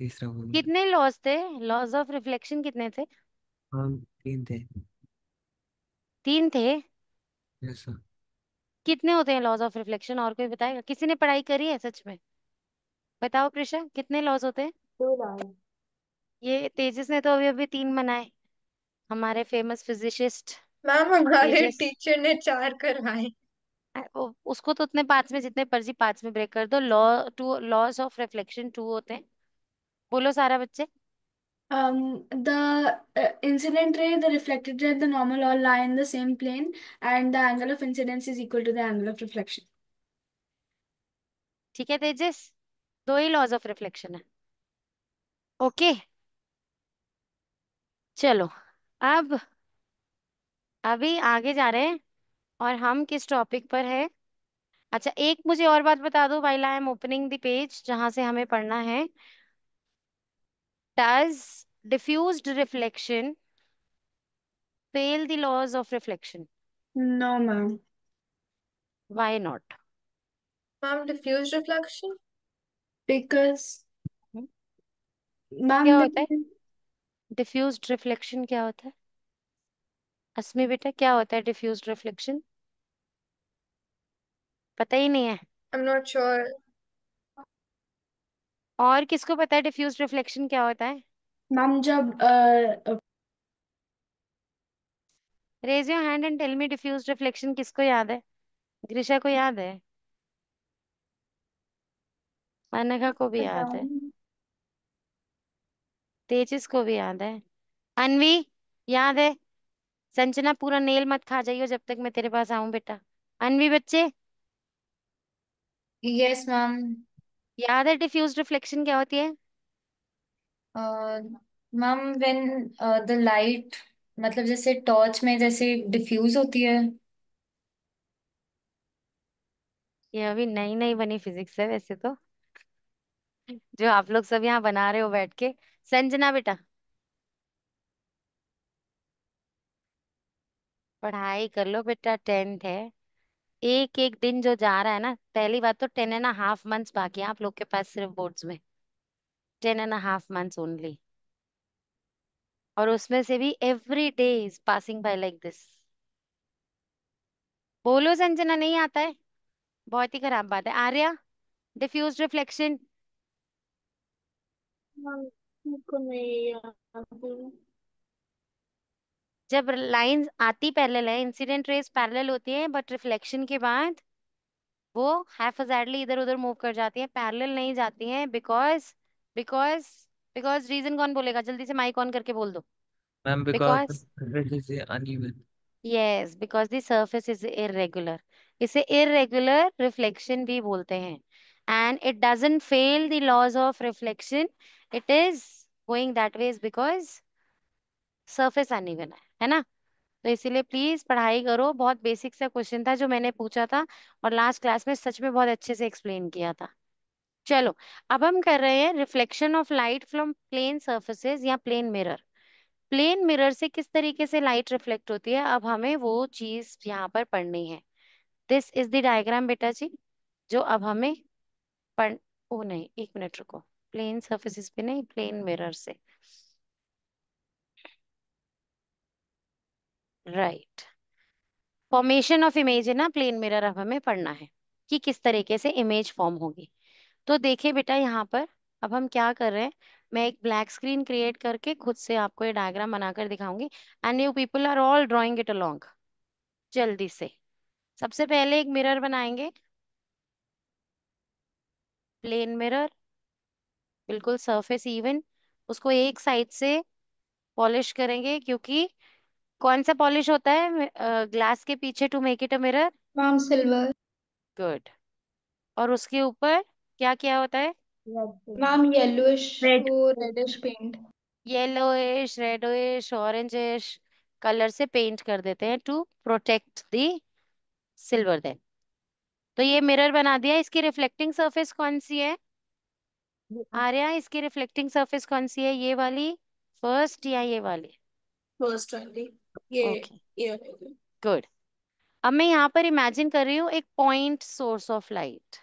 तीसरा बोल। कितने लॉज थे? लॉज ऑफ रिफ्लेक्शन कितने थे? हाँ, तीन थे। 3 थे। ऐसा। कितने होते हैं लॉज ऑफ रिफ्लेक्शन? और कोई बताएगा? किसी ने पढ़ाई करी है सच में? बताओ प्रिशा, कितने लॉज होते हैं? टू लाख। ये तेजस ने तो अभी अभी 3 बनाए, हमारे फेमस फिजिसिस्ट मैम हमारे तेजस। टीचर ने 4 करवाए। उसको तो उतने पांच में जितने पर्ची 5 में ब्रेक कर दो। लॉस ऑफ रिफ्लेक्शन 2 होते हैं। बोलो सारा बच्चे। The incident ray, the reflected ray, the normal all lie in the same plane, and the angle of incidence is equal to the angle of reflection. ठीक है तेजस, 2 ही लॉज ऑफ रिफ्लेक्शन है। Okay, चलो अब अभी आगे जा रहे हैं। और हम किस टॉपिक पर है? अच्छा, एक मुझे और बात बता दो while I am opening the page जहां से हमें पढ़ना है। Does diffused reflection fail the laws of reflection? No, ma'am. Why not? Ma'am, diffuse reflection? Because, क्या ma'am, होता है डिफ्यूज्ड रिफ्लेक्शन? क्या होता है अस्मी बेटा, क्या होता है डिफ्यूज्ड रिफ्लेक्शन? पता ही नहीं है? I'm not sure. और किसको पता है डिफ्यूज्ड रिफ्लेक्शन क्या होता है? मैम जब raise your hand and tell me diffused reflection किसको याद है? ग्रीशा को याद है? अनघा को भी याद है? तेजस को भी याद है? अनवी, याद है? संजना, पूरा नेल मत खा जाइयो जब तक मैं तेरे पास आऊं बेटा। अनवी बच्चे, यस मैम। याद है डिफ्यूज्ड रिफ्लेक्शन क्या होती है? मैम व्हेन द लाइट, मतलब जैसे टॉर्च में जैसे डिफ्यूज होती है। ये अभी नई नई बनी फिजिक्स है वैसे तो, जो आप लोग सब यहाँ बना रहे हो बैठ के। संजना बेटा, पढ़ाई कर लो बेटा, 10th है। एक एक दिन जो जा रहा है ना, पहली बात तो 10.5 months बाकी है आप लोग के पास सिर्फ बोर्ड्स में। 10.5 months ओनली। और उसमें से भी every day is passing by like this. बोलो संजना, नहीं आता है? बहुत ही खराब बात है। Arya, diffuse reflection. मैम को नहीं याद। जब लाइंस आती पैरेलल है, इंसिडेंट रेस पैरेलल होती है, बट रिफ्लेक्शन के बाद वो हैफेजर्डली इधर उधर मूव कर जाती है, पैरेलल नहीं जाती हैं। बिकॉज बिकॉज बिकॉज रीजन कौन बोलेगा? जल्दी से माइक ऑन करके बोल दो। Ma'am because because it is uneven. Yes, because the surface is irregular. इसे इरेगुलर रिफ्लेक्शन भी बोलते हैं। And it doesn't fail the laws of reflection, it is going that way because surface uneven है ना? तो इसीलिए प्लीज पढ़ाई करो। बहुत बेसिक सा क्वेश्चन था जो मैंने पूछा था, और लास्ट क्लास में सच में बहुत अच्छे से एक्सप्लेन किया था। चलो, अब हम कर रहे हैं reflection of light from plane surfaces या प्लेन मिरर। प्लेन मिरर से किस तरीके से लाइट रिफ्लेक्ट होती है, अब हमें वो चीज यहाँ पर पढ़नी है। दिस इज द डायग्राम बेटा जी, जो अब हमें पढ़ ओ नहीं, एक मिनट रुको। प्लेन सर्फेसेस पे नहीं, प्लेन मिरर से। राइट। फॉर्मेशन ऑफ इमेज है ना प्लेन मिरर, अब हमें पढ़ना है कि किस तरीके से इमेज फॉर्म होगी। तो देखिए बेटा यहाँ पर, अब हम क्या कर रहे हैं, मैं एक ब्लैक स्क्रीन क्रिएट करके खुद से आपको ये डायग्राम बनाकर दिखाऊंगी, and you people are all drawing it along. जल्दी से, सबसे पहले एक मिरर बनाएंगे, प्लेन मिरर, बिल्कुल सरफेस इवन। उसको एक साइड से पॉलिश करेंगे, क्योंकि कौन सा पॉलिश होता है ग्लास के पीछे to make it a mirror? Ma'am silver. Good. और उसके ऊपर क्या क्या होता है? Ma'am yellowish red. वो reddish paint. Yellowish, reddish, orangish colour से पेंट कर देते हैं to protect the silver then. तो ये मिरर बना दिया। इसकी रिफ्लेक्टिंग सरफेस कौन सी है आर्या? इसकी रिफ्लेक्टिंग सरफेस कौन सी है, ये वाली फर्स्ट या ये वाली? फर्स्ट वाली। ये ओके, ये वाली। गुड। अब मैं यहाँ पर इमेजिन कर रही हूँ एक पॉइंट सोर्स ऑफ लाइट।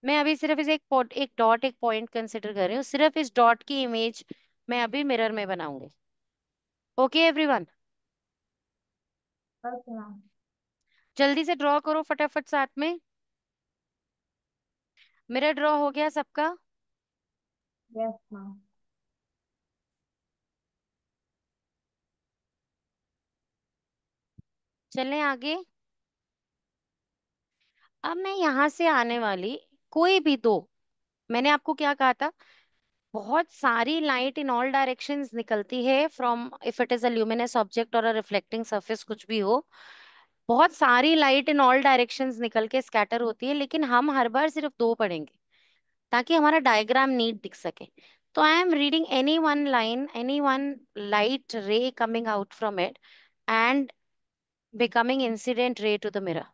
मैं अभी सिर्फ इसे एक डॉट एक पॉइंट कंसिडर कर रही हूँ, सिर्फ इस डॉट की इमेज मैं अभी मिरर में बनाऊंगी। Okay everyone, okay ma'am. जल्दी से ड्रॉ करो फटाफट साथ में। मिरर ड्रॉ हो गया सबका? Yes ma'am. चलें आगे। अब मैं यहाँ से आने वाली कोई भी दो, मैंने आपको क्या कहा था, बहुत सारी लाइट इन ऑल डायरेक्शंस निकलती है from, if it is a luminous object और अ रिफ्लेक्टिंग सरफेस कुछ भी हो, बहुत सारी लाइट इन ऑल डायरेक्शंस निकल के स्कैटर होती है, लेकिन हम हर बार सिर्फ दो पढ़ेंगे ताकि हमारा डायग्राम नीट दिख सके। तो I am reading any one line, any one light ray coming out from it and becoming incident ray to the mirror,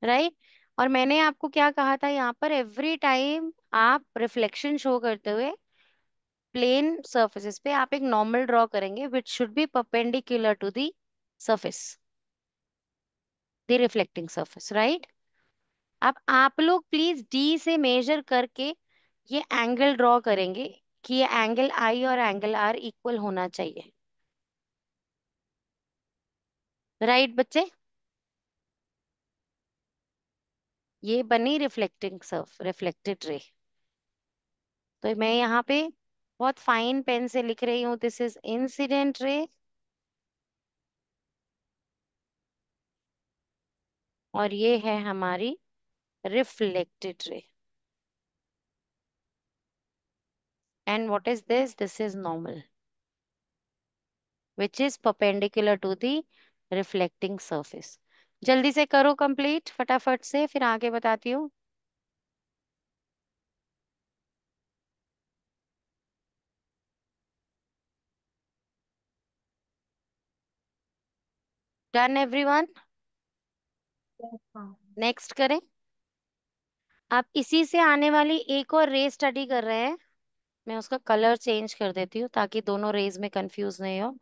right. और मैंने आपको क्या कहा था, यहाँ पर एवरी टाइम आप रिफ्लेक्शन शो करते हुए प्लेन सर्फेसिस पे आप एक नॉर्मल ड्रॉ करेंगे which should be perpendicular to the surface, the reflecting surface, right. अब आप लोग प्लीज डी से मेजर करके ये एंगल ड्रॉ करेंगे कि ये एंगल आई और एंगल आर इक्वल होना चाहिए, राइट बच्चे। ये बनी रिफ्लेक्टिंग सर्फ, रिफ्लेक्टेड रे। तो मैं यहाँ पे बहुत फाइन पेन से लिख रही हूँ, दिस इज इंसिडेंट रे और ये है हमारी reflected ray. And what is this, this is normal which is perpendicular to the reflecting surface। जल्दी से करो कंप्लीट फटाफट से, फिर आगे बताती हूँ। Done everyone, yes ma'am. Next करें। आप इसी से आने वाली एक और रे स्टडी कर रहे हैं, मैं उसका कलर चेंज कर देती हूँ ताकि दोनों रेज में कंफ्यूज नहीं हो।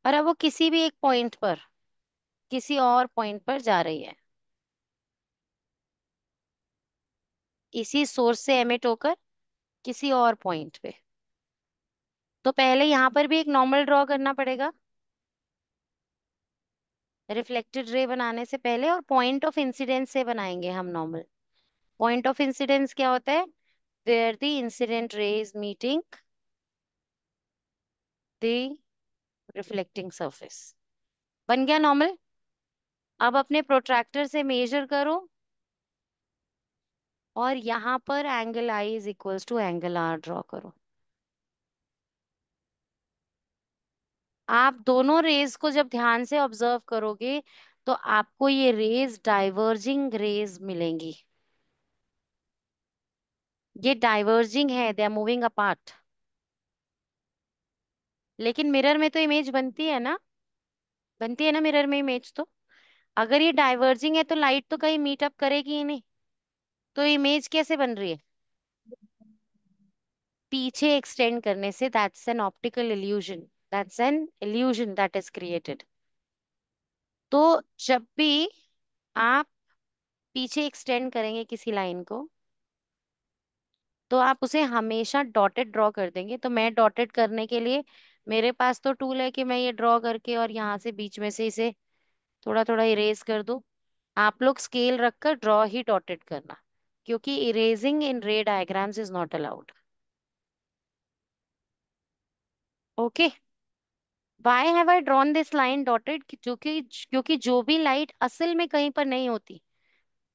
और अब वो किसी भी एक पॉइंट पर, किसी और पॉइंट पर जा रही है, इसी सोर्स से एमिट होकर किसी और पॉइंट पे। तो पहले यहाँ पर भी एक नॉर्मल ड्रॉ करना पड़ेगा रिफ्लेक्टेड रे बनाने से पहले, और पॉइंट ऑफ इंसिडेंस से बनाएंगे हम नॉर्मल। पॉइंट ऑफ इंसिडेंस क्या होता है, where the incident ray is meeting the reflecting surface. बन गया नॉर्मल। अब अपने प्रोट्रैक्टर से मेजर करो और यहाँ पर angle I is equals to angle R draw करो। आप दोनों रेज को जब ध्यान से ऑब्जर्व करोगे तो आपको ये रेज डाइवर्जिंग रेज मिलेंगी। ये डाइवर्जिंग है, दे आर मूविंग अपार्ट। लेकिन मिरर में तो इमेज बनती है ना मिरर में इमेज। तो अगर ये डाइवर्जिंग है तो लाइट तो कहीं मीट अप करेगी ही नहीं, तो इमेज कैसे बन रही है, पीछे एक्सटेंड करने से। That's an optical illusion, that's an illusion that is created. तो जब भी आप पीछे एक्सटेंड करेंगे किसी लाइन को, तो आप उसे हमेशा डॉटेड ड्रॉ कर देंगे। तो मैं डॉटेड करने के लिए, मेरे पास तो टूल है कि मैं ये ड्रॉ करके और यहाँ से बीच में से इसे थोड़ा थोड़ा इरेज कर दूं। आप लोग स्केल रखकर ड्रॉ ही डॉटेड करना, क्योंकि इरेजिंग इन रे diagrams is not allowed. Okay, why have I drawn this line dotted, क्योंकि जो भी लाइट असल में कहीं पर नहीं होती,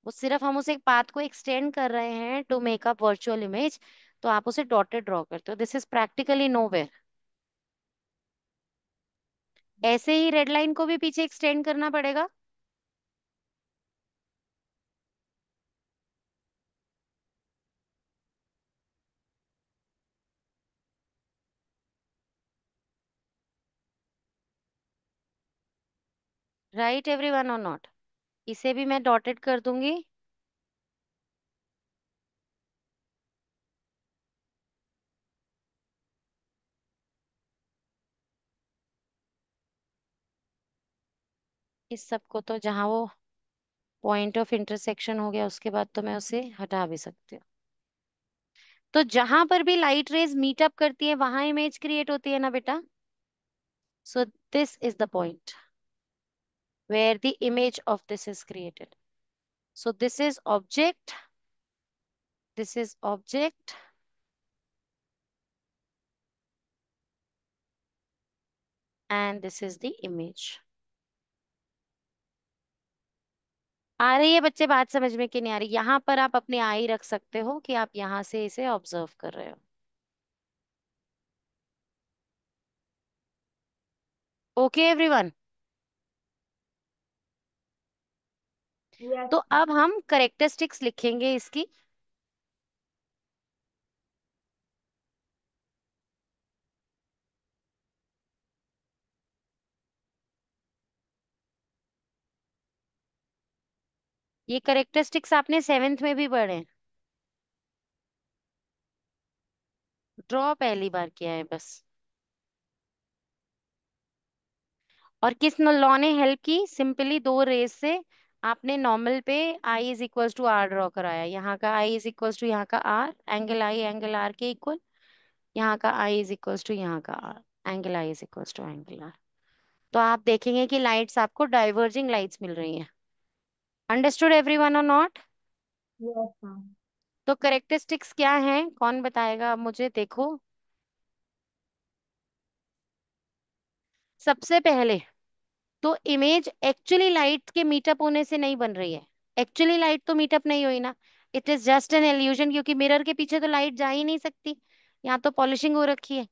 वो सिर्फ हम उसे एक पाथ को एक्सटेंड कर रहे हैं to make up virtual image, तो आप उसे डॉटेड ड्रॉ करते हो। This is practically nowhere. ऐसे ही रेड लाइन को भी पीछे एक्सटेंड करना पड़ेगा। राइट एवरीवन और नॉट, इसे भी मैं डॉटेड कर दूंगी। इस सब को तो जहां वो पॉइंट ऑफ इंटरसेक्शन हो गया, उसके बाद तो मैं उसे हटा भी सकती हूँ। तो जहां पर भी लाइट रेज मीट अप करती है वहां इमेज क्रिएट होती है ना बेटा। सो this is the point where the image of this is created. So this is object, this is object, and this is the image. आ रही है बच्चे बात समझ में कि नहीं आ रही? यहां पर आप अपनी आई रख सकते हो कि आप यहां से इसे ऑब्जर्व कर रहे हो। Okay everyone. Yes. तो अब हम करेक्टरिस्टिक्स लिखेंगे इसकी। ये करेक्टरिस्टिक्स आपने 7th में भी पढ़े। ड्रॉ पहली बार किया है बस। और किस लॉ ने हेल्प की? सिंपली दो रेस से आपने नॉर्मल पे i is equal to r draw कराया। यहाँ का आई इज इक्वल टू यहाँ का r, angle i angle r के इक्वल। यहाँ का आई इज इक्वल टू यहाँ का r, angle I is equal to angle r. तो आप देखेंगे कि लाइट्स आपको डाइवर्जिंग लाइट्स मिल रही हैं। अंडरस्टूड एवरीवन और नॉट? Yes, ma'am. तो करेक्टरिस्टिक्स क्या हैं, कौन बताएगा अब मुझे? देखो, सबसे पहले तो इमेज एक्चुअली लाइट के मीटअप होने से नहीं बन रही है। एक्चुअली लाइट तो मीटअप नहीं हुई ना, it is just an illusion, क्योंकि मिरर के पीछे तो लाइट जा ही नहीं सकती, यहाँ तो पॉलिशिंग हो रखी है।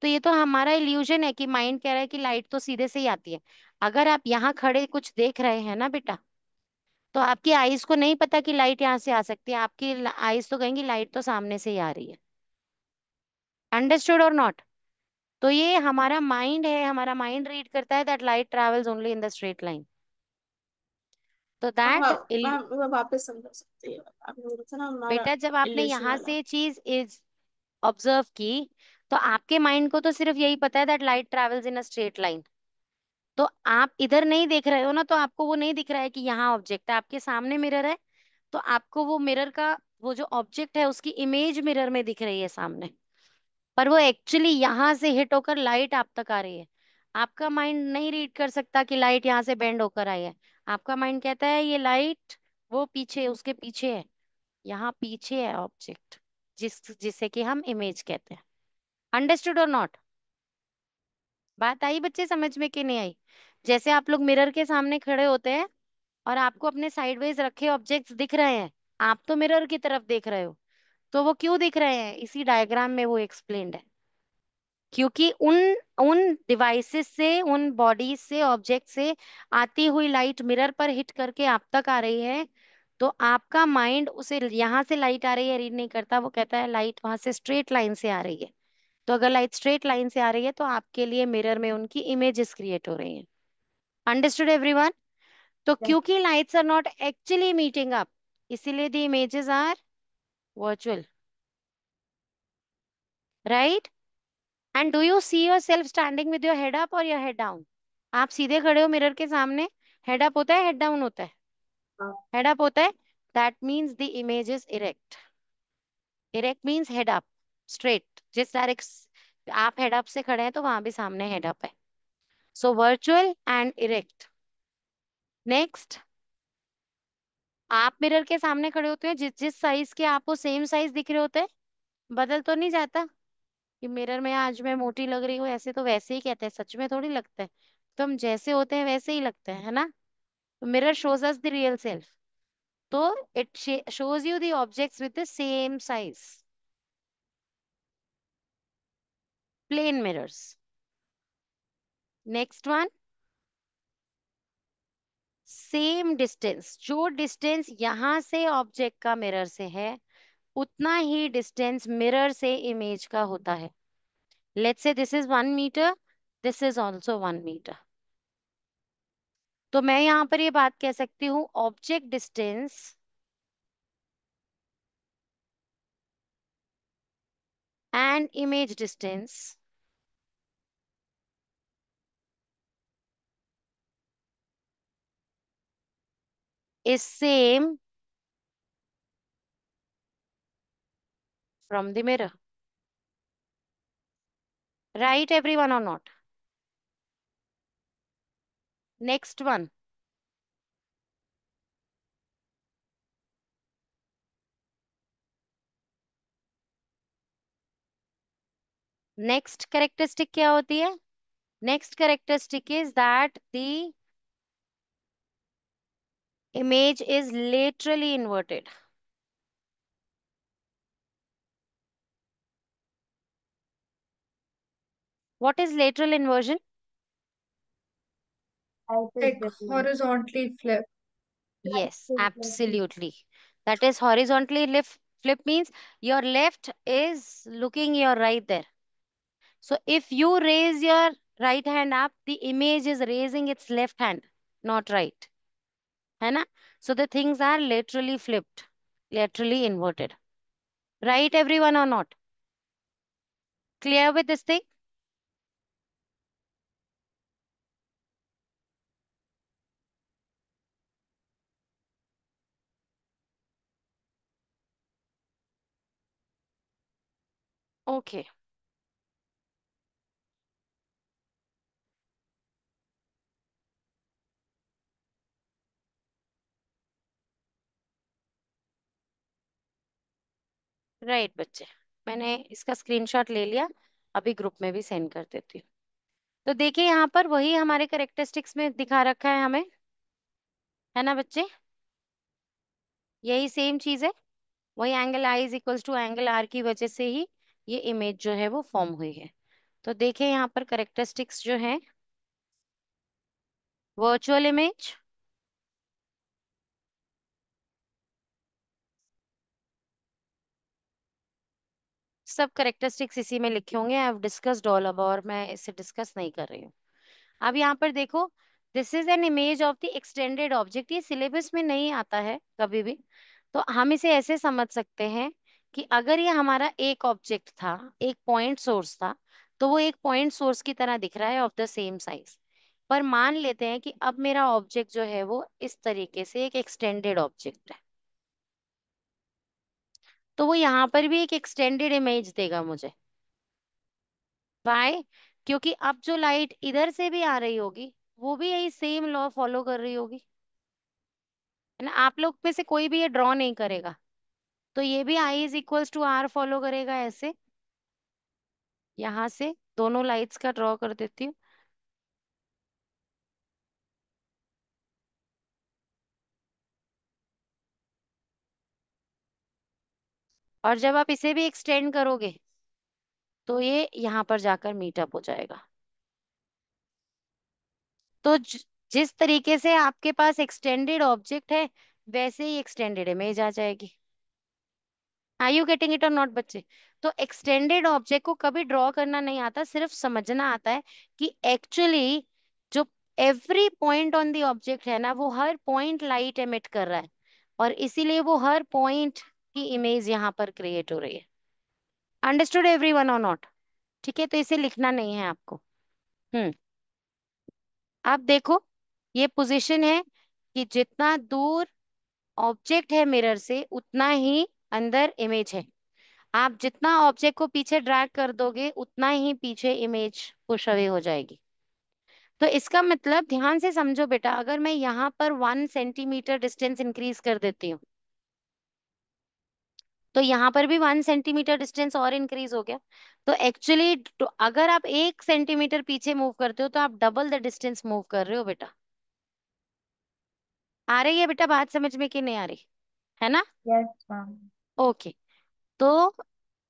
तो ये तो हमारा इल्यूजन है कि माइंड कह रहा है कि लाइट तो सीधे से ही आती है। अगर आप यहाँ खड़े कुछ देख रहे हैं ना बेटा, तो आपकी आईज को नहीं पता कि लाइट यहाँ से आ सकती है, आपकी आईज तो कहेंगी लाइट तो सामने से ही आ रही है। अंडरस्टूड और नॉट? तो ये हमारा माइंड है, हमारा माइंड रीड करता है that light travels only in the straight line. तो मैम दैट, मैम मैं वापस समझा सकती हूँ, आपने बोला था ना हमारा बेटा जब आपने इल्यूशन यहाँ वाला। से चीज इज ऑब्जर्व की, तो आपके माइंड को तो सिर्फ यही पता है that light travels in a straight line. तो आप इधर नहीं देख रहे हो ना, तो आपको वो नहीं दिख रहा है कि यहाँ ऑब्जेक्ट है, आपके सामने मिरर है। तो आपको वो मिरर का वो जो ऑब्जेक्ट है उसकी इमेज मिरर में दिख रही है सामने, पर वो एक्चुअली यहाँ से हिट होकर लाइट आप तक आ रही है। आपका माइंड नहीं रीड कर सकता कि लाइट यहाँ से बेंड होकर आई है। आपका माइंड कहता है ये लाइट वो पीछे, उसके पीछे है, यहाँ पीछे है ऑब्जेक्ट, जिसे कि हम इमेज कहते हैं। अंडरस्टूड और नॉट? बात आई बच्चे समझ में कि नहीं आई? जैसे आप लोग मिरर के सामने खड़े होते हैं और आपको अपने साइडवेज रखे ऑब्जेक्ट्स दिख रहे हैं, आप तो मिरर की तरफ देख रहे हो। तो वो क्यों दिख रहे हैं, इसी डायग्राम में वो एक्सप्लेन्ड है। क्योंकि उन उन डिवाइसेस से, उन बॉडीज से, ऑब्जेक्ट से आती हुई लाइट मिरर पर हिट करके आप तक आ रही है। तो आपका माइंड उसे यहाँ से लाइट आ रही है रीड नहीं करता, वो कहता है लाइट वहां से स्ट्रेट लाइन से आ रही है। तो अगर लाइट स्ट्रेट लाइन से आ रही है तो आपके लिए मिरर में उनकी इमेजेस क्रिएट हो रही हैं। Understood everyone? तो Yes. क्योंकि lights are not actually meeting up, इसीलिए the images are virtual, right? And do you see yourself standing with your head up और योर हेड डाउन? आप सीधे खड़े हो मिरर के सामने, हेड अप होता है हेड डाउन होता है? हाँ। हेड अप होता है। That means the image is erect. Erect means head up, straight, जिस डायरेक्ट आप हेड अप से खड़े हैं तो वहां भी सामने हेड अप है। So virtual and erect. Next, आप मिरर के सामने खड़े होते हैं, जिस जिस साइज के आपको सेम साइज दिख रहे होते हैं, बदल तो नहीं जाता कि मिरर में आज मैं मोटी लग रही हूँ, ऐसे तो वैसे ही कहते हैं, सच में थोड़ी लगता है। तो हम जैसे होते हैं वैसे ही लगते हैं, है ना? Mirror shows us the real self. तो it shows you the objects with the same size, plane mirrors. Next one, same distance, जो डिस्टेंस यहाँ से ऑब्जेक्ट का मिरर से है उतना ही डिस्टेंस मिरर से इमेज का होता है। Let's say this is 1 metre, this is also 1 metre. तो मैं यहाँ पर ये बात कह सकती हूँ, object distance and image distance is same from the mirror. Right, everyone, or not? Next one. Next characteristic क्या होती है? Next characteristic is that the image is laterally inverted. What is lateral inversion? Like horizontally flip. Yes, absolutely. That is horizontally lift. Flip means your left is looking your right there. So if you raise your right hand up, the image is raising its left hand, not right. है ना? So the things are laterally flipped, laterally inverted. Right, everyone, or not? Clear with this thing? Okay. Right बच्चे, मैंने इसका screenshot ले लिया, अभी group में भी सेंड कर देती हूँ। तो देखिए यहाँ पर वही हमारे करेक्टरिस्टिक्स में दिखा रखा है हमें, है ना बच्चे? यही सेम चीज है, वही angle I is equals to angle R की वजह से ही ये इमेज जो है वो फॉर्म हुई है। तो देखिए यहाँ पर करेक्टरिस्टिक्स जो है, वर्चुअल इमेज, सब करेक्टरिस्टिक्स इसी में लिखे होंगे, आई हैव डिस्कस्ड ऑल अब, और मैं इसे डिस्कस नहीं कर रही हूँ। अब यहाँ पर देखो, this is an image of the extended object, ये सिलेबस में नहीं आता है कभी भी, तो हम इसे ऐसे समझ सकते हैं कि अगर ये हमारा एक ऑब्जेक्ट था, एक पॉइंट सोर्स था, तो वो एक पॉइंट सोर्स की तरह दिख रहा है ऑफ द सेम साइज। पर मान लेते हैं कि अब मेरा ऑब्जेक्ट जो है वो इस तरीके से एक एक्सटेंडेड ऑब्जेक्ट है, तो वो यहाँ पर भी एक एक्सटेंडेड इमेज देगा मुझे। वाई? क्योंकि अब जो लाइट इधर से भी आ रही होगी, वो भी यही सेम लॉ फॉलो कर रही होगी, है ना? आप लोग में से कोई भी ये ड्रॉ नहीं करेगा, तो ये भी i is equals to r follow करेगा ऐसे। यहां से दोनों लाइट्स का ड्रॉ कर देती हूँ। और जब आप इसे भी एक्सटेंड करोगे तो ये यहाँ पर जाकर मीटअप हो जाएगा। तो जिस तरीके से आपके पास एक्सटेंडेड ऑब्जेक्ट है, वैसे ही एक्सटेंडेड इमेज आ जाएगी। आर यू गेटिंग इट और नॉट बच्चे? तो एक्सटेंडेड ऑब्जेक्ट को कभी ड्रॉ करना नहीं आता, सिर्फ समझना आता है कि एक्चुअली जो every point on the object है ना, वो हर पॉइंट लाइट एमिट कर रहा है, और इसीलिए वो हर पॉइंट की इमेज यहाँ पर क्रिएट हो रही है। अंडरस्टूड एवरीवन और नॉट? ठीक है, तो इसे लिखना नहीं है आपको। हम्म। आप देखो, ये पोजीशन है कि जितना दूर ऑब्जेक्ट है मिरर से, उतना ही अंदर इमेज है। आप जितना ऑब्जेक्ट को पीछे ड्रैग कर दोगे, उतना ही पीछे इमेज पुश अवे हो जाएगी। तो इसका मतलब ध्यान से समझो बेटा, अगर मैं यहाँ पर 1 सेंटीमीटर डिस्टेंस इंक्रीज कर देती हूँ, तो यहाँ पर भी 1 सेंटीमीटर डिस्टेंस और इंक्रीज हो गया। तो एक्चुअली अगर आप 1 सेंटीमीटर पीछे मूव करते हो, तो आप डबल द डिस्टेंस मूव कर रहे हो बेटा। आ रही है बेटा बात समझ में कि नहीं आ रही? है ना? Yes ma'am. ओके। तो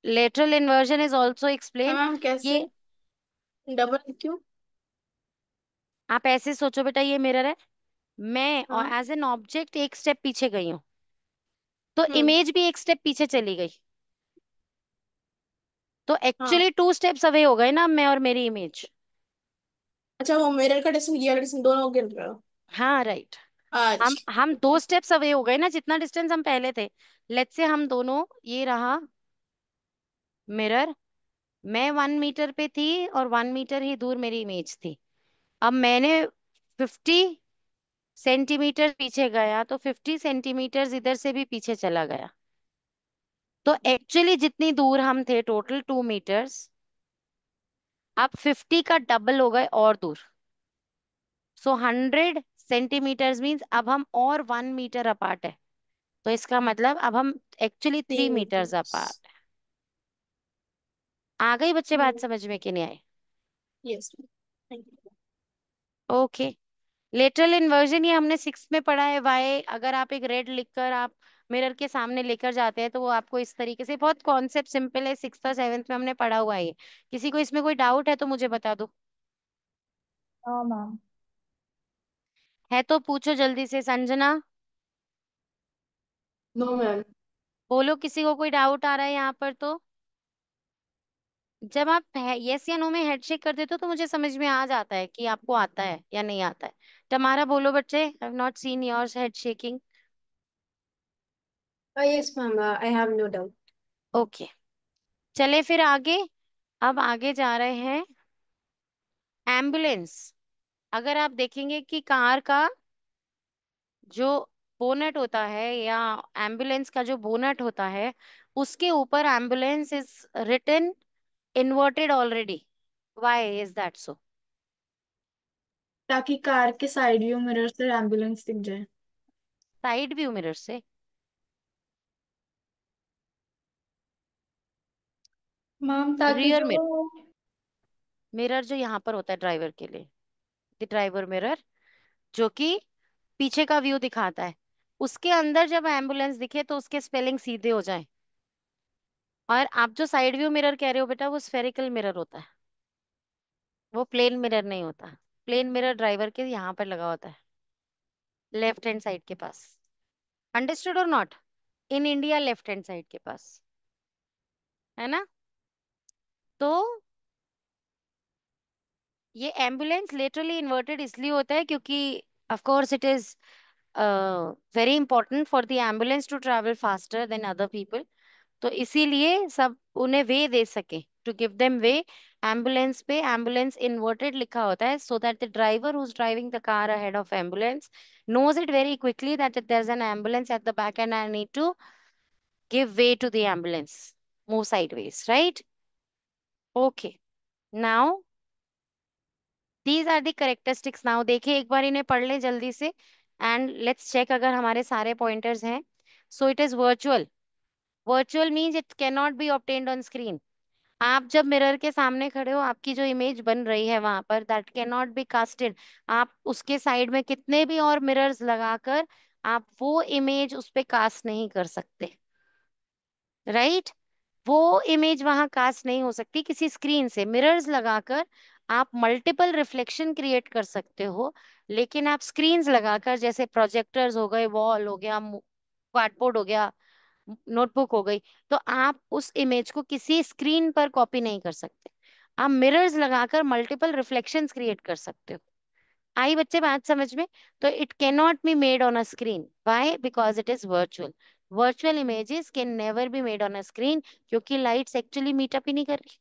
lateral inversion is also explain. Ma'am कैसे? ये डबल क्यों? आप ऐसे सोचो बेटा, ये मिरर है, मैं और हाँ। एज एन ऑब्जेक्ट एक स्टेप पीछे गई हूँ, तो हम्म। इमेज भी एक स्टेप पीछे चली गई, तो हाँ। एक्चुअली 2 स्टेप्स अवे हो गए ना मैं और मेरी इमेज। अच्छा, वो मिरर का डिस्टेंस, ये डिस्टेंस दोनों गिर रहे हो? हाँ राइट। आज। हम 2 स्टेप्स अवे हो गए ना, जितना डिस्टेंस हम पहले थे। लेट्स से हम दोनों, ये रहा मिरर, मैं 1 मीटर पे थी और 1 मीटर ही दूर मेरी इमेज थी। अब मैंने 50 सेंटीमीटर पीछे गया तो 50 सेंटीमीटर इधर से भी पीछे चला गया। तो एक्चुअली जितनी दूर हम थे, टोटल 2 मीटर्स, अब 50 का डबल हो गए और दूर। सो 100 सेंटीमीटर्स मीन्स अब हम और 1 मीटर अपार्ट है। तो इसका मतलब अब हम एक्चुअली 3 मीटर्स 3 meters. अपार्ट। आ गई बच्चे बात समझ में कि नहीं आई? Yes. Thank you. Okay. Lateral inversion ये हमने 6 में पढ़ा है। वाई अगर आप एक रेड लिखकर आप मिरर के सामने लेकर जाते हैं तो वो आपको इस तरीके से, बहुत कॉन्सेप्ट सिंपल है, 6th और 7th में हमने पढ़ा हुआ है ये। किसी को इसमें कोई डाउट है तो मुझे बता दो। हाँ मैम। है तो पूछो जल्दी से। Sanjana No, ma'am. बोलो, किसी को कोई डाउट आ रहा है यहाँ पर तो? जब आप यस या नो में हेड शेक कर देते हो तो मुझे समझ में आ जाता है कि आपको आता है या नहीं आता है। तुम्हारा बोलो बच्चे, I have not seen yours head shaking. Yes, ma'am. I have no doubt. Okay, चले फिर आगे। अब आगे जा रहे हैं एम्बुलेंस। अगर आप देखेंगे कि कार का जो बोनट होता है या एम्बुलेंस का जो बोनट होता है, उसके ऊपर ambulance is written inverted already. Why is that so? ताकि कार के साइड व्यू मिरर से एम्बुलेंस दिख जाए। साइड व्यू मिरर से? मैम ताकि रियर मिरर, जो मिरर जो यहाँ पर होता है ड्राइवर के लिए, द ड्राइवर मिरर, जो कि पीछे का व्यू दिखाता है, उसके अंदर जब एम्बुलेंस दिखे तो उसके स्पेलिंग सीधे हो जाए। और आप जो साइड व्यू मिरर कह रहे हो बेटा, वो स्फेरिकल मिरर होता है, वो प्लेन मिरर नहीं होता। प्लेन मिरर ड्राइवर के यहाँ पर लगा होता है, लेफ्ट हैंड साइड के पास। अंडरस्टूड और not? In India left hand side के पास, है ना? तो ये एम्बुलेंस लिटरली इन्वर्टेड इसलिए होता है क्योंकि of course it is very important for the ambulance to travel faster than other people. तो इसीलिए सब उन्हें वे दे सके, to give them way. Ambulance पे एम्बुलेंस इन्वर्टेड लिखा होता है so that the driver who is driving the car ahead of ambulance knows it very quickly that there's an ambulance at the back and I need to give way to the ambulance, move sideways, right? Okay, now these are the characteristics. now देखिए एक बार इन्हें पढ़ लें जल्दी से and let's check अगर हमारे सारे pointers हैं। so it is virtual. virtual means it cannot be obtained on screen. आप जब मिरर के सामने खड़े हो, आपकी जो इमेज बन रही है वहां पर, that can not B casted. आप उसके साइड में कितने भी और मिरर्स लगाकर आप वो इमेज उस पे कास्ट नहीं कर सकते, राइट? वो इमेज वहां कास्ट नहीं हो सकती किसी स्क्रीन से। मिरर्स लगाकर आप मल्टीपल रिफ्लेक्शन क्रिएट कर सकते हो, लेकिन आप स्क्रीन्स लगाकर, जैसे प्रोजेक्टर्स हो गए, वॉल हो गया, कार्डबोर्ड हो गया, नोटबुक हो गई, तो आप उस इमेज को किसी स्क्रीन पर कॉपी नहीं कर सकते। आप मिरर्स लगाकर मल्टीपल रिफ्लेक्शंस क्रिएट कर सकते हो। आई बच्चे बात समझ में? तो it can not be made on a screen. Why? Because it is virtual. Virtual images can never be made on a screen, क्योंकि लाइट्स एक्चुअली मीटअप ही नहीं कर रही।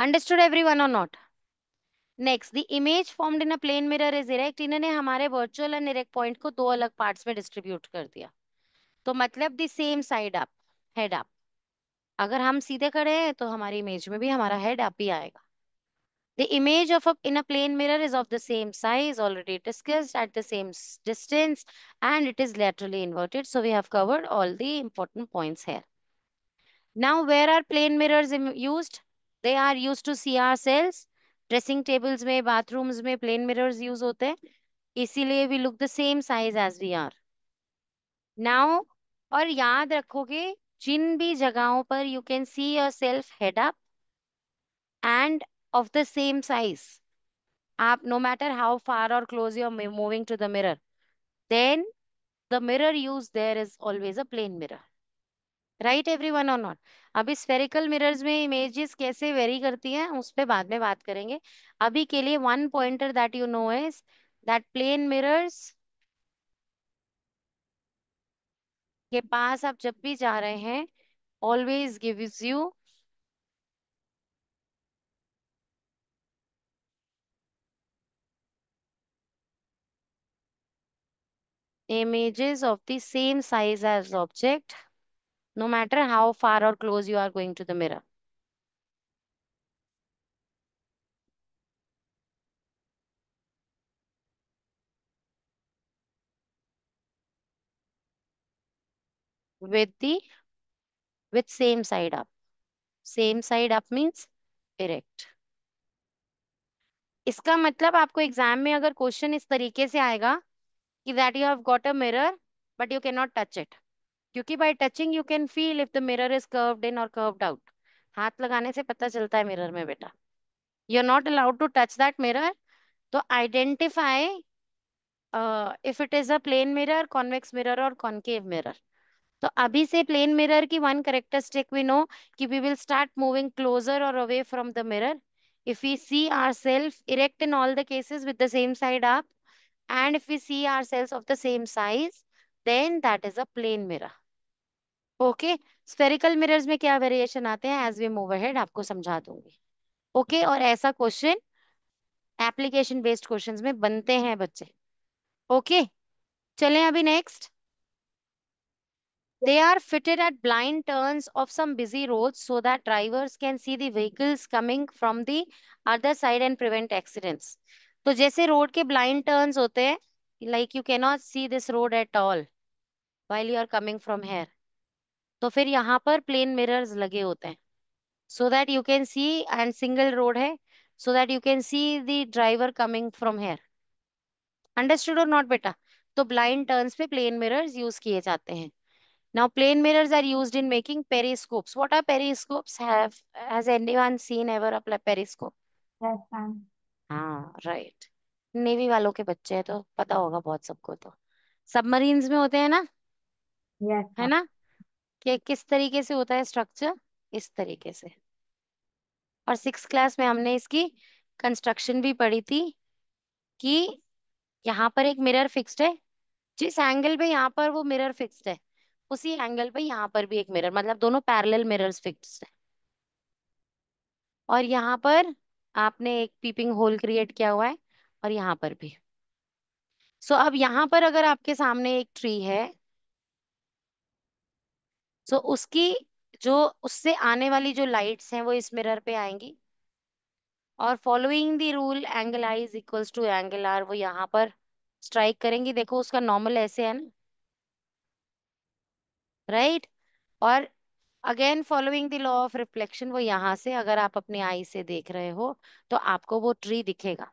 अंडरस्टूड एवरीवन और not? Next, the image formed in a plane mirror is erect. इन्होंने हमारे virtual and erect point को दो अलग पार्ट्स में डिस्ट्रीब्यूट कर दिया। तो मतलब the same side up, head up. अगर हम सीधे खड़े हैं तो हमारी इमेज में भी हमारा हेड अप ही आएगा। The image of in a plane mirror is of the same size, already discussed, at the same distance, and it is laterally inverted. So we have covered all the important points here. Now, where are plane mirrors used? They are used to see ourselves. Dressing tables में, bathrooms में plane mirrors use होते हैं, इसीलिए we look the same size as we are. Now, और याद रखोगे, जिन भी जगहों पर you can see yourself head up and of the same size, आप no matter how far or close you're moving to the mirror, then the mirror used there is always a plane mirror. Right everyone or not? अभी spherical mirrors में images कैसे vary करती हैं उस पे बाद में बात करेंगे। अभी के लिए one pointer that you know is that plane mirrors के पास आप जब भी जा रहे हैं, always gives you images of the same size as object, no matter how far or close you are going to the mirror. With same side up. Same side up means erect. इसका मतलब आपको exam में अगर question इस तरीके से आएगा कि that you have got a mirror but you cannot touch it, क्योंकि by touching you can feel if the mirror is curved in or curved out. हाथ लगाने से पता चलता है मिरर में बेटा. You're not allowed to touch that mirror. तो identify if it is a plane mirror, convex mirror or concave mirror. तो अभी से प्लेन मिरर की वन करेक्टरिस्टिक वी नो कि we will start moving closer और away from the mirror if we see ourselves erect in all the cases with the same side up, and if we see ourselves of the same size, then that is a plane mirror. Okay. Spherical mirrors में क्या variation आते हैं as we move ahead आपको समझा दूंगी. Okay. और ऐसा question application based questions में बनते हैं बच्चे. ओके. चलें अभी next. They are fitted at blind turns of some busy roads so that drivers can see the vehicles coming from the other side and prevent accidents. तो जैसे road के blind turns होते हैं, like you cannot see this road at all while you are coming from here. तो फिर यहाँ पर plain mirrors लगे होते हैं so that you can see, and single road है so that you can see the driver coming from here. Understood or not बेटा? तो blind turns पे plain mirrors use किए जाते हैं. Now, plane mirrors are used in making periscopes. What are periscopes? Has anyone seen ever a periscope? Yes, ma'am. हाँ, right. Navy वालों के बच्चे हैं तो पता होगा बहुत सबको. तो सबमरीन्स में होते हैं ना, Yes, है ma'am. ना, कि किस तरीके से होता है स्ट्रक्चर, इस तरीके से. और 6th क्लास में हमने इसकी कंस्ट्रक्शन भी पढ़ी थी कि यहाँ पर एक मिरर फिक्स्ड है, जिस एंगल पे यहाँ पर वो मिरर फिक्स्ड है उसी एंगल पे यहाँ पर भी एक मिरर, मतलब दोनों पैरेलल मिरर्स फिक्स्ड है. और यहाँ पर आपने एक पीपिंग होल क्रिएट किया हुआ है और यहाँ पर भी. सो अब यहाँ पर अगर आपके सामने एक ट्री है, सो उसकी जो उससे आने वाली जो लाइट्स हैं वो इस मिरर पे आएंगी, और following the rule angle I is equals to angle R वो यहाँ पर स्ट्राइक करेंगी. देखो उसका नॉर्मल ऐसे है ना, राइट. और again following the law of reflection वो यहाँ से अगर आप अपनी आई से देख रहे हो तो आपको वो ट्री दिखेगा.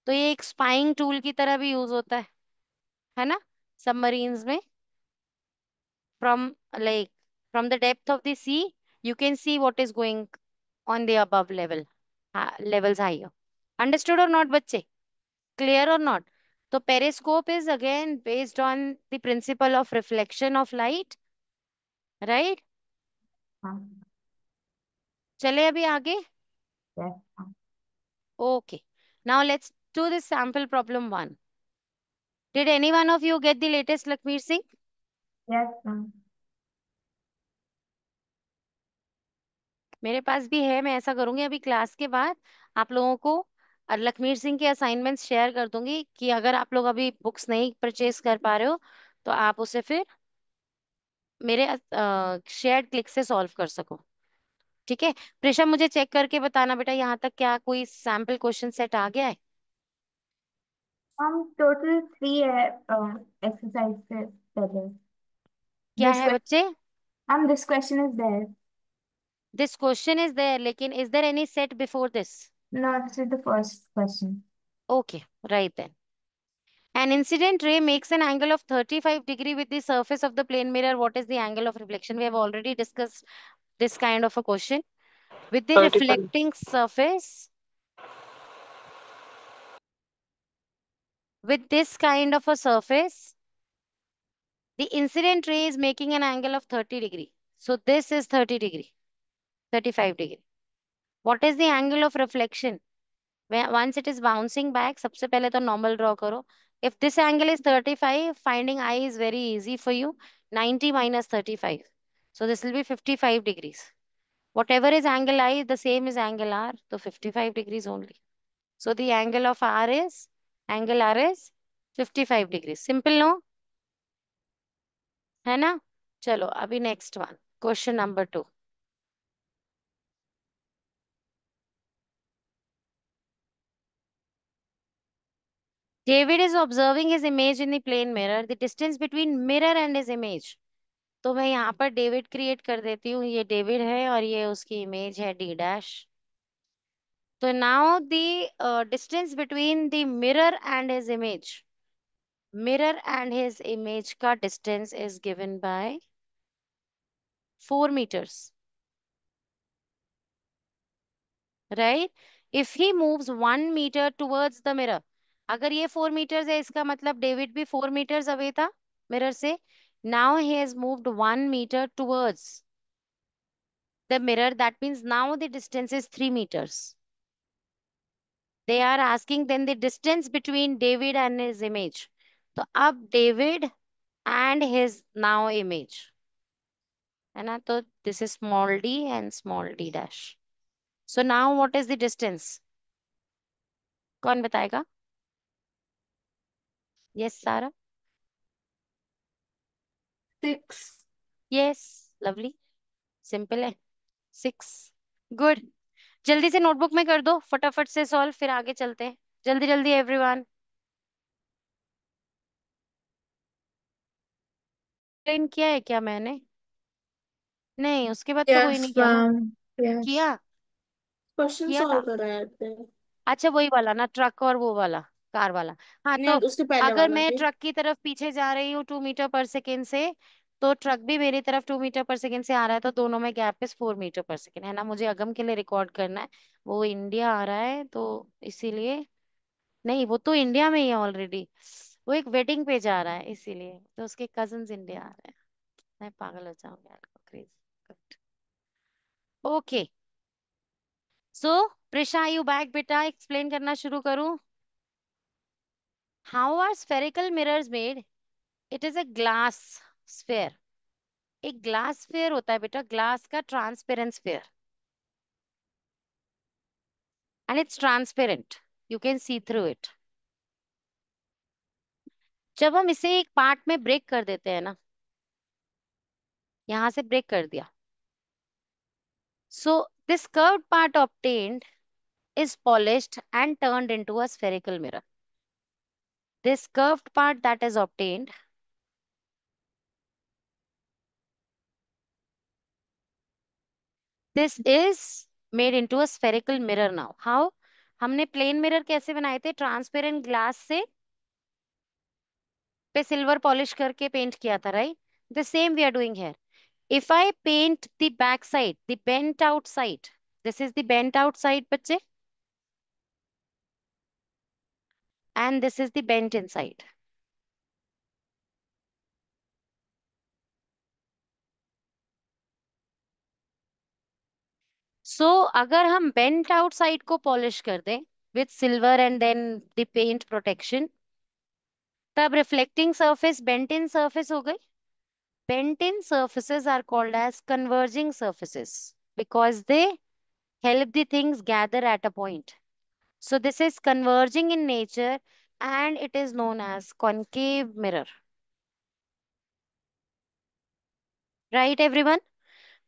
तो ये एक स्पाइंग टूल की तरह भी यूज होता है ना, सबमरीन्स में. from like from the depth of the sea you can see what is going on the above level, levels higher. Understood or not बच्चे? Clear or not? तो periscope is again based on the principle of reflection of light, right? Ma'am. चले अभी आगे. Yes, ma'am. Okay, now let's do this sample problem 1. Did any one of you get the latest Lakshmi Singh? Yes, ma'am. मेरे पास भी है. मैं ऐसा करूंगी अभी क्लास के बाद आप लोगों को लखमीर सिंह के असाइनमेंट्स शेयर कर दूंगी कि अगर आप लोग अभी बुक्स नहीं परचेज कर पा रहे हो तो आप उसे फिर मेरे शेयर्ड क्लिक से सॉल्व कर सको. ठीक है. प्रेशा मुझे चेक करके बताना बेटा यहाँ तक क्या कोई सैम्पल क्वेश्चन सेट आ गया है. Total 3 है exercise से पहले. क्या This है बच्चे? this question is there. This question is there, लेकिन is there any set before this? No, this is the first question. Okay, right then. An incident ray makes an angle of 35 degree with the surface of the plane mirror. What is the angle of reflection? We have already discussed this kind of a question. With the 35. reflecting surface, with this kind of a surface, the incident ray is making an angle of 30 degree. So this is 30 degree, 35 degree. What is the angle of reflection? Once it is bouncing back, सबसे पहले तो normal draw करो. If this angle is 35, finding I is very easy for you. 90 minus 35. So this will be 55 degrees. Whatever is angle I, the same is angle R. So 55 degrees only. So the angle R is 55 degrees. Simple, no? है ना? चलो अभी next one, question number 2. David is observing his image in the plane mirror. The distance between mirror and his image. तो मैं यहाँ पर David create कर देती हूँ. ये डेविड है और ये उसकी इमेज है डी डैश. तो now the distance between the mirror and his image. Mirror and his image का distance is given by 4 meters. Right? If he moves 1 meter towards the mirror. अगर ये 4 meters है, इसका मतलब डेविड भी 4 meters away था mirror से. Now he has moved 1 meter towards the mirror. That means now the distance is 3 meters. They are asking then the distance between David and his image. तो अब David and his now image, है ना? तो this is small d and small d dash. So now what is the distance? कौन बताएगा? Yes, Sarah. 6. Yes, lovely. Simple है. 6. Good. जल्दी से नोटबुक में कर दो, फटाफट से सॉल्व, फिर आगे चलते हैं. जल्दी जल्दी एवरीवन. एक्सप्लेन किया है क्या मैंने? नहीं, उसके बाद तो कोई यस नहीं किया ना. Ma'am, yes. किया क्वेश्चन किया सॉल्व था. कराया थे। अच्छा वही वाला ना, ट्रक और वो वाला, कार वाला. हाँ नहीं, तो उसके पहले अगर वाला मैं भी। ट्रक की तरफ पीछे जा रही हूँ 2 मीटर पर सेकेंड से, तो ट्रक भी मेरी तरफ 2 मीटर पर सेकेंड से आ रहा है, तो दोनों में गैप इज 4 मीटर पर सेकेंड, है ना? मुझे अगम के लिए रिकॉर्ड करना है. वो इंडिया आ रहा है तो इसीलिए. नहीं, वो तो इंडिया में ही है ऑलरेडी. वो एक वेडिंग पे जा रहा है इसीलिए, तो उसके कजन्स इंडिया आ रहे हैं. मैं पागल हो जाऊंगी यार, craze. Okay. So Prisha, you back बेटा, एक्सप्लेन करना शुरू करूं. How are spherical mirrors made? It is a glass sphere. एक ग्लास स्फेयर होता है बेटा, ग्लास का transparent sphere, and it's transparent, you can see through it. जब हम इसे एक पार्ट में ब्रेक कर देते हैं ना, यहां से ब्रेक कर दिया, so this curved part obtained is polished and turned into a spherical mirror. This curved part that is obtained, this is made into a spherical mirror now. How? हमने प्लेन मिरर कैसे बनाए थे? Transparent glass से पे silver polish करके paint किया था, right? The same we are doing here. If I paint the back side, the bent out side, this is the bent out side, बच्चे, and this is the bent inside. So अगर हम bent out side को polish कर दें with silver and then the paint protection, तब reflecting surface bent in surface हो गई. Bent in surfaces are called as converging surfaces because they help the things gather at a point. So this is converging in nature and it is known as concave mirror. Right everyone?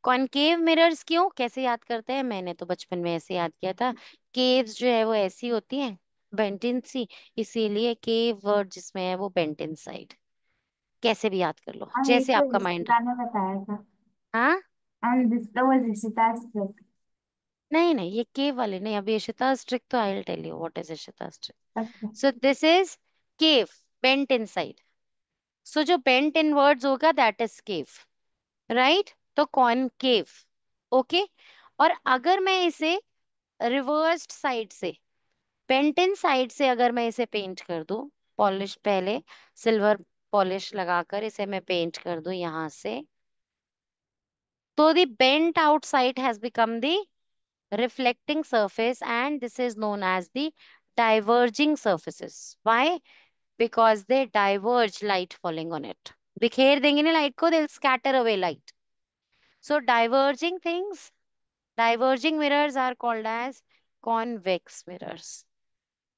Concave mirrors क्यों, कैसे याद करते हैं? मैंने तो बचपन में ऐसे याद किया था. केव्स जो है वो ऐसी होती हैं, बेंटिन सी, इसीलिए केव वर्ड जिसमें है वो बेंटिन साइड. कैसे भी याद कर लो, And ये जैसे तो आपका माइंड. ऋषिता ने बताया था. हाँ. And this was Rishita's trick. नहीं नहीं, ये केव वाले नहीं. अभी इशिता स्ट्रिक तो I will tell you what is इशिता स्ट्रिक. Okay. So this is cave, bent इन साइड. सो जो बेंट इनवर्ड्स होगा दैट इज केव, राइट? तो कॉनकेव. ओके. और अगर मैं इसे रिवर्स्ड साइड से, पेंटिन साइड से अगर मैं इसे पेंट कर दूं, पॉलिश पहले सिल्वर पॉलिश लगाकर इसे मैं पेंट कर दूं यहां से, तो the bent outside has become the reflecting surface and this is known as the diverging surfaces. Why? Because they diverge light falling on it. बिखेर देंगे ना लाइट को, they'll scatter away light. So diverging things, diverging mirrors are called as convex mirrors.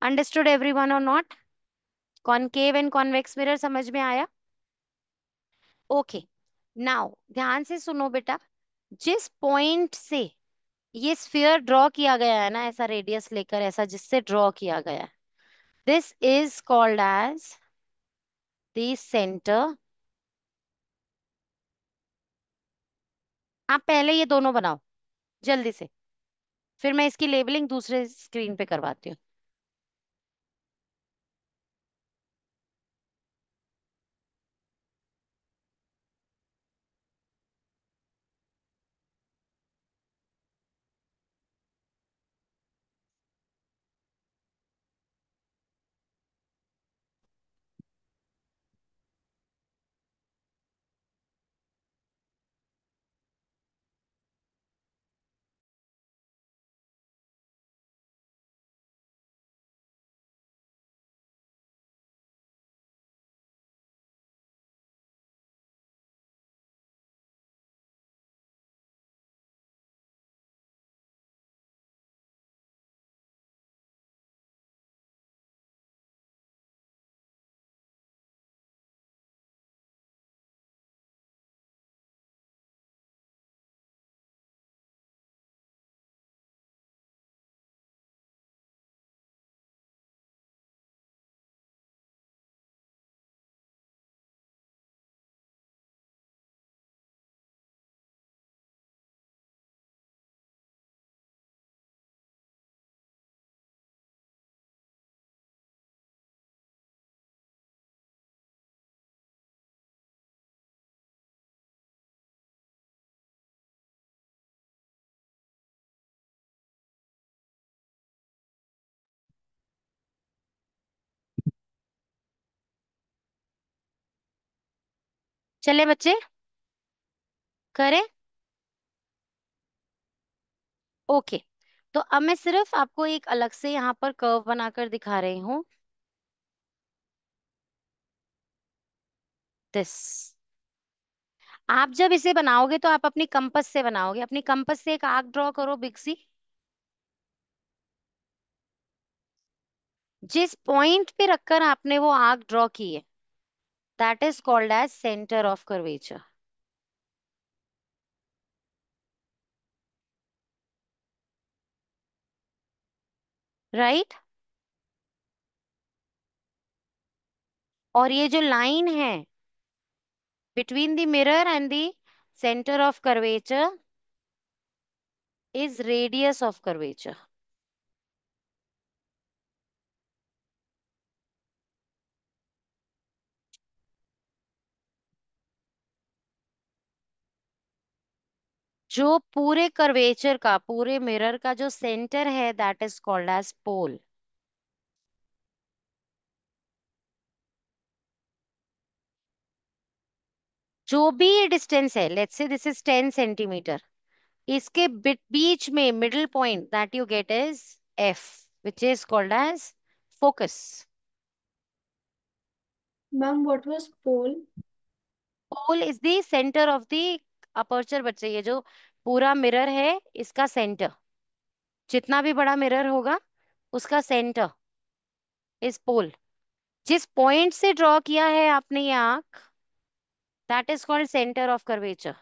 Understood everyone or not? Concave and convex mirror समझ में आया? Okay. Now ध्यान से सुनो बेटा, जिस पॉइंट से ये स्फीयर ड्रॉ किया गया है ना, ऐसा रेडियस लेकर, ऐसा जिससे ड्रॉ किया गया है, this is called as the centre. आप पहले ये दोनों बनाओ जल्दी से, फिर मैं इसकी लेबलिंग दूसरे स्क्रीन पे करवाती हूँ। चले बच्चे, करें? ओके, तो अब मैं सिर्फ आपको एक अलग से यहाँ पर कर्व बनाकर दिखा रही हूँ, दिस। आप जब इसे बनाओगे तो आप अपनी कंपास से बनाओगे, अपनी कंपास से एक आर्क ड्रॉ करो बिग सी। जिस पॉइंट पे रखकर आपने वो आर्क ड्रॉ की है, that is called as centre of curvature, right? और ये जो लाइन है between the mirror and the centre of curvature is radius of curvature, जो पूरे कर्वेचर का, पूरे मिरर का जो सेंटर है, दैट इज कॉल्ड एज पोल। जो भी ये डिस्टेंस है, let's say this is 10 centimetre, इसके बीच में middle point that you get is F, which is called as focus. Ma'am, what was pole? Pole is the centre of the aperture बच्चे, ये जो पूरा मिरर है इसका सेंटर, जितना भी बड़ा मिरर होगा उसका सेंटर इज पोल। जिस पॉइंट से ड्रॉ किया है आपने ये आंख, that is called centre of curvature.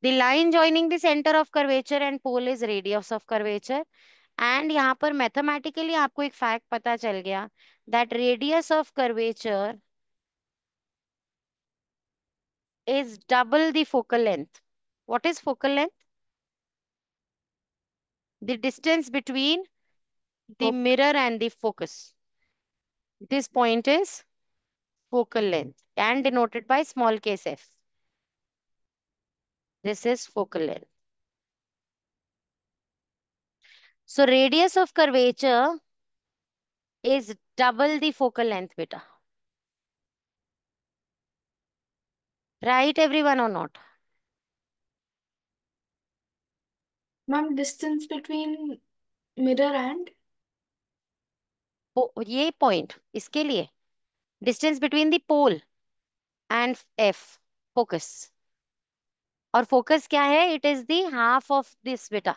The line joining the center of curvature and pole is radius of curvature. And यहाँ पर मैथमेटिकली आपको एक फैक्ट पता चल गया, that radius of curvature is double the focal length. What is focal length? The distance between the mirror and the focus. This point is focal length and denoted by small case f. This is focal length. So radius of curvature is double the focal length, beta. Right, everyone, or not? Ma'am, distance between mirror and? ये point इसके लिए distance between the pole and F, focus. और focus क्या है? It is the half of this बेटा।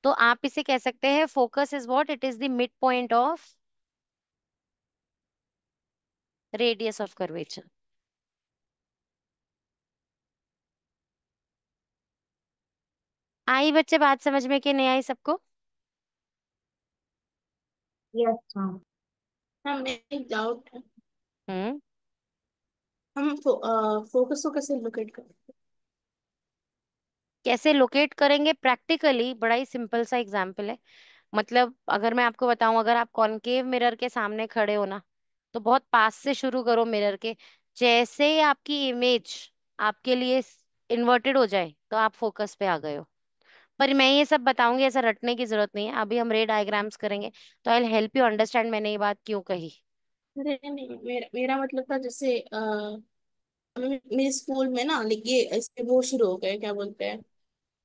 तो आप इसे कह सकते हैं focus is what, it is the midpoint of radius of curvature. आई बच्चे बात समझ में कि नहीं आई सबको? Yes ma'am. हमें एक डाउट है, हम्म हम फोकस को कैसे लोकेट करें? कैसे लोकेट करेंगे? प्रैक्टिकली बड़ा ही सिंपल सा एग्जांपल है। मतलब अगर मैं आपको बताऊं, अगर आप कॉनकेव मिरर के सामने खड़े हो ना, तो बहुत पास से शुरू करो मिरर के। जैसे ही आपकी इमेज आपके लिए इन्वर्टेड हो जाए तो आप फोकस पे आ गए हो। पर मैं ये सब बताऊंगी, ऐसा रटने की जरूरत नहीं है। अभी हम रे डायग्राम्स करेंगे तो I will help you understand मैंने ये बात क्यों कही। अरे नहीं, मेरा मतलब था जैसे मेरे स्कूल में ना ये इसके वो शुरू हो गए, क्या बोलते हैं,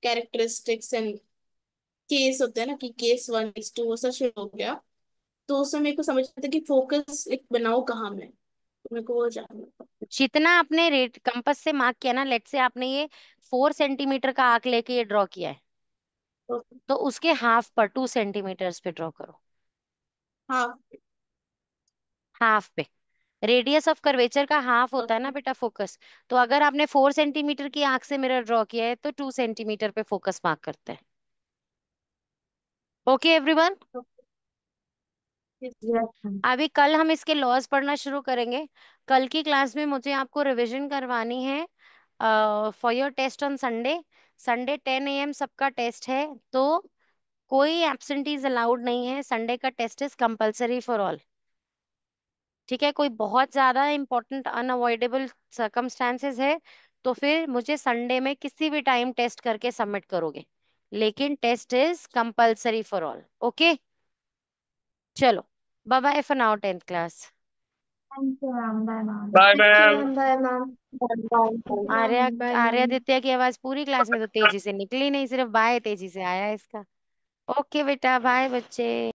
कैरेक्टरिस्टिक्स एंड केस होते हैं ना, कि केस 1 केस 2 वो सब शुरू हो गया। तो उस समय मेरे को समझ आता कि फोकस एक बनाओ कहाँ में, तो मेरे को वो जानना था। जितना आपने रेट कंपास से मार्क किया ना, लेट से आपने ये 4 सेंटीमीटर का आर्क लेके ये ड्रॉ किया है, तो तो उसके हाफ पर 2 सेंटीमीटर पे ड्रॉ करो। हाँ। हाफ पे रेडियस ऑफ कर्वेचर का हाफ होता है ना ओके। बेटा फोकस। तो अगर आपने 4 सेंटीमीटर की आंख से मिरर ड्रॉ किया है तो 2 सेंटीमीटर पे फोकस मार्क करते हैं। Okay everyone. Yes ma'am. अभी कल हम इसके लॉज पढ़ना शुरू करेंगे। कल की क्लास में मुझे आपको रिवीजन करवानी है for your test on Sunday. Sunday 10 AM सबका टेस्ट है, तो कोई एब्सेंटीज अलाउड नहीं है। संडे का test is compulsory for all. ठीक है? कोई बहुत ज्यादा इंपॉर्टेंट अनअवॉइडेबल सर्कमस्टांसेस है तो फिर मुझे संडे में किसी भी टाइम टेस्ट करके सबमिट करोगे, लेकिन test is compulsory for all. Okay, चलो bye bye for now 10th class. Thank you ma'am. Bye ma'am. Bye thank you ma'am. Ma'am. Bye ma'am. Arya, bye ma'am. Aryaditya की आवाज पूरी क्लास में तो तेजी से निकली नहीं, सिर्फ बाय तेजी से आया इसका। ओके बेटा, बाय बच्चे।